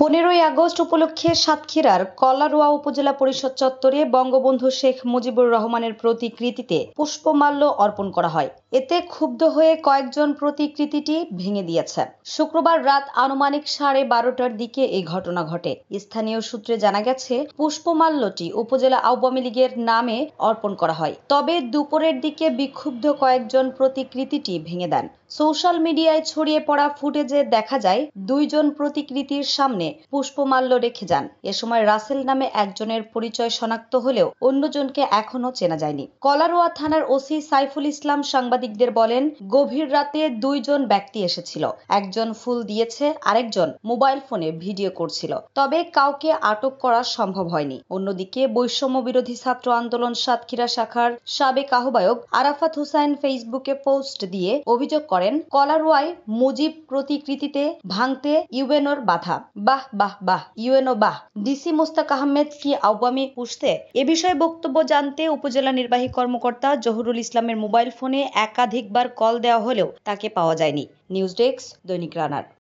15ই August উপলক্ষে সাতক্ষীরার কলারোয়া উপজেলা পরিষদ চত্বরে বঙ্গবন্ধু শেখ মুজিবুর রহমানের প্রতিকৃতিতে পুষ্পমাল্য অর্পণ করা হয়। এতে ক্ষুব্ধ হয়ে কয়েকজন প্রতিকৃতিটি ভেঙে দিয়েছে। শুক্রবার রাত আনুমানিক 12:30টার দিকে এই ঘটনা ঘটে। স্থানীয় সূত্রে জানা গেছে, পুষ্পমাল্যটি উপজেলা আওয়ামী লীগের নামে অর্পণ করা হয়। তবে দুপুরের দিকে বিক্ষুব্ধ কয়েকজন প্রতিকৃতিটি ভেঙে দেন। সোশ্যাল মিডিয়ায় ছড়িয়ে পড়া ফুটেজে দেখা যায়, দুইজন প্রতিকৃতির সামনে পুষ্পমাল্য রেখে যান। এ সময় রাসেল নামে একজনের পরিচয় শনাক্ত হলেও অন্যজনকে এখনো চেনা যায়নি। কলারোয়া থানার ওসি সাইফুল ইসলাম সাংবাদিকদের বলেন, গভীর রাতে দুইজন ব্যক্তি এসেছিল। একজন ফুল দিয়েছে, আরেকজন মোবাইল ফোনে ভিডিও করছিল। তবে কাউকে আটক করা সম্ভব হয়নি। অন্যদিকে বৈষম্য বিরোধী ছাত্র আন্দোলন সাতক্ষীরা শাখার সাবেক আহ্বায়ক আরাফাত হোসেন ফেসবুকে পোস্ট দিয়ে অভিযোগ করেন, কলারোয়ায় মুজিব প্রতিকৃতিতে ভাঙতে ইউএনওর বাধা। বাহ বাহ বাহ, ইউএনও বাহ। ডিসি মোস্তাক আহমেদ কি আওয়ামী পুষতে? এ বিষয়ে বক্তব্য জানতে উপজেলা নির্বাহী কর্মকর্তা জহুরুল ইসলামের মোবাইল ফোনে একাধিকবার কল দেওয়া হলেও তাকে পাওয়া যায়নি। নিউজ ডেস্ক, দৈনিক রানার।